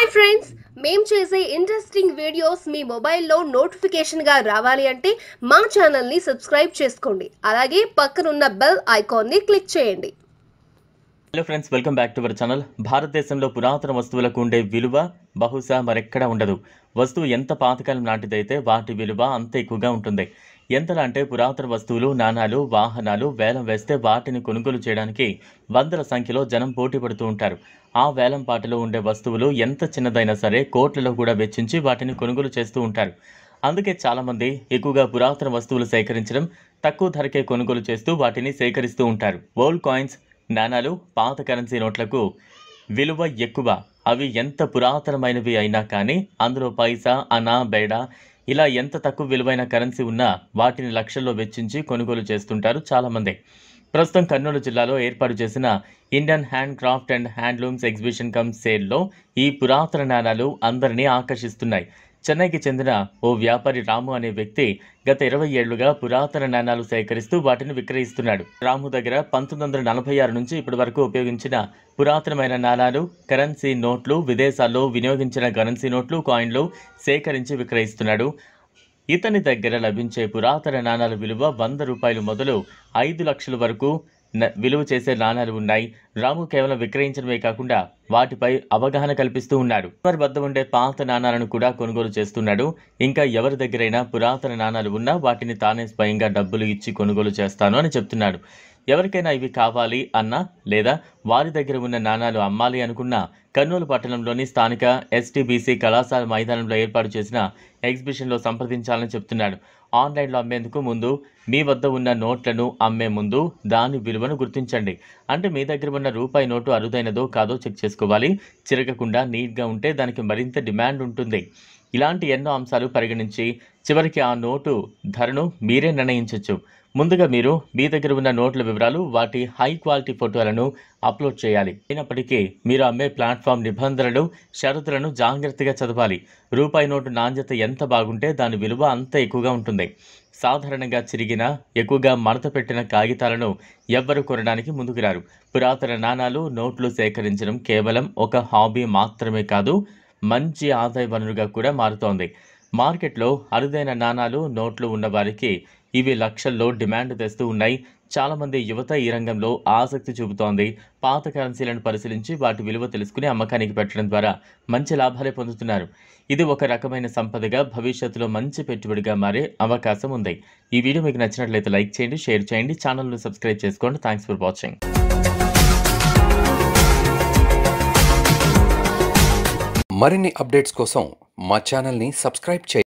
Hi friends, మేము చేసే interesting videos మీ మొబైల్లో నోటిఫికేషన్గా రావాలి అంటే మా ఛానల్ని సబ్స్క్రైబ్ చేసుకోండి. అలాగే పక్కనున్న బెల్ ఐకాన్ని క్లిక్ చేయండి. Hello friends, welcome back to our channel. భారతదేశంలో పురాతన వస్తువులకు ఉండే విలువ బహుశా మరెక్కడా ఉండదు. వస్తువు ఎంత పాతకాలం నాటిదైతే వాటి విలువ అంత ఎక్కువగా ఉంటుంది. ఎంతలా అంటే పురాతన వస్తువులు, నాణాలు, వాహనాలు వేలం వేస్తే వాటిని కొనుగోలు చేయడానికి వందల సంఖ్యలో జనం పోటీ పడుతూ ఉంటారు. ఆ వేలం పాటలో ఉండే వస్తువులు ఎంత చిన్నదైనా సరే కోట్లలో కూడా వెచ్చించి వాటిని కొనుగోలు చేస్తూ ఉంటారు. అందుకే చాలామంది ఎక్కువగా పురాతన వస్తువులు సేకరించడం, తక్కువ ధరకే కొనుగోలు చేస్తూ వాటిని సేకరిస్తూ ఉంటారు. ఓల్డ్ కాయిన్స్, నాణాలు, పాత కరెన్సీ నోట్లకు విలువ ఎక్కువ. అవి ఎంత పురాతనమైనవి అయినా కానీ అందులో పైసా, అనా, బేడా ఇలా ఎంత తక్కువ విలువైన కరెన్సీ ఉన్నా వాటిని లక్షల్లో వెచ్చించి కొనుగోలు చేస్తుంటారు చాలామంది. ప్రస్తుతం కర్నూలు జిల్లాలో ఏర్పాటు చేసిన Indian hand craft and handlooms exhibition come సేల్లో ఈ పురాతన నాణాలు అందరినీ ఆకర్షిస్తున్నాయి. చెన్నైకి చెందిన ఓ వ్యాపారి రాము అనే వ్యక్తి గత 20 ఏళ్లుగా పురాతన నాణాలు సేకరిస్తూ వాటిని విక్రయిస్తున్నాడు. రాము దగ్గర 1946 నుంచి ఇప్పటి వరకు ఉపయోగించిన పురాతనమైన నాణాలు, కరెన్సీ నోట్లు, విదేశాల్లో వినియోగించిన కరెన్సీ నోట్లు, కాయిన్లు సేకరించి విక్రయిస్తున్నాడు. ఇతని దగ్గర లభించే పురాతన నాణాల విలువ 100 రూపాయలు మొదలు 5 లక్షల వరకు విలువ చేసే నాణాలు ఉన్నాయి. రాము కేవలం విక్రయించడమే కాకుండా వాటిపై అవగాహన కల్పిస్తూ ఉన్నాడు. వారి వద్ద ఉండే పాత నాణాలను కూడా కొనుగోలు చేస్తున్నాడు. ఇంకా ఎవరి దగ్గరైనా పురాతన నాణాలు ఉన్నా వాటిని తానే స్వయంగా డబ్బులు ఇచ్చి కొనుగోలు చేస్తాను అని చెప్తున్నాడు. ఎవరికైనా ఇవి కావాలి అన్నా లేదా వారి దగ్గర ఉన్న నాణాలు అమ్మాలి అనుకున్నా కర్నూలు పట్టణంలోని స్థానిక ఎస్టీబీసీ కళాశాల మైదానంలో ఏర్పాటు చేసిన ఎగ్జిబిషన్లో సంప్రదించాలని చెప్తున్నాడు. ఆన్లైన్లో అమ్మేందుకు ముందు మీ వద్ద ఉన్న నోట్లను అమ్మే ముందు దాని విలువను గుర్తించండి. అంటే మీ దగ్గర ఉన్న రూపాయి నోటు అరుదైనదో కాదో చెక్ చేసుకోవాలి. చిరగకుండా నీట్గా ఉంటే దానికి మరింత డిమాండ్ ఉంటుంది. ఇలాంటి ఎన్నో అంశాలు పరిగణించి చివరికి ఆ నోటు ధరను మీరే నిర్ణయించవచ్చు. ముందుగా మీరు మీ దగ్గర ఉన్న నోట్ల వివరాలు, వాటి హై క్వాలిటీ ఫోటోలను అప్లోడ్ చేయాలి. అయినప్పటికీ మీరు అమ్మే ప్లాట్ఫామ్ నిబంధనలు, షరతులను జాగ్రత్తగా చదవాలి. రూపాయి నోటు నాణ్యత ఎంత బాగుంటే దాని విలువ అంత ఎక్కువగా ఉంటుంది. సాధారణంగా చిరిగిన, ఎక్కువగా మడత పెట్టిన కాగితాలను ఎవ్వరూ కొనడానికి ముందుకు రారు. పురాతన నాణాలు, నోట్లు సేకరించడం కేవలం ఒక హాబీ మాత్రమే కాదు, మంచి ఆదాయ వనరుగా కూడా మారుతోంది. మార్కెట్లో అరుదైన నాణాలు, నోట్లు ఉన్నవారికి ఇవి లక్షల్లో డిమాండ్ తెస్తూ ఉన్నాయి. చాలామంది యువత ఈ రంగంలో ఆసక్తి చూపుతోంది. పాత కరెన్సీలను పరిశీలించి వాటి విలువ తెలుసుకుని అమ్మకానికి పెట్టడం ద్వారా మంచి లాభాలే పొందుతున్నారు. ఇది ఒక రకమైన సంపదగా, భవిష్యత్తులో మంచి పెట్టుబడిగా మారే అవకాశం ఉంది. ఈ వీడియో మీకు నచ్చినట్లయితే లైక్ చేయండి, షేర్ చేయండి, ఛానల్ను సబ్స్క్రైబ్ చేసుకోండి. Thanks for watching. మరిన్ని అప్డేట్స్ కోసం మా ఛానల్ని సబ్స్క్రైబ్ చేయండి.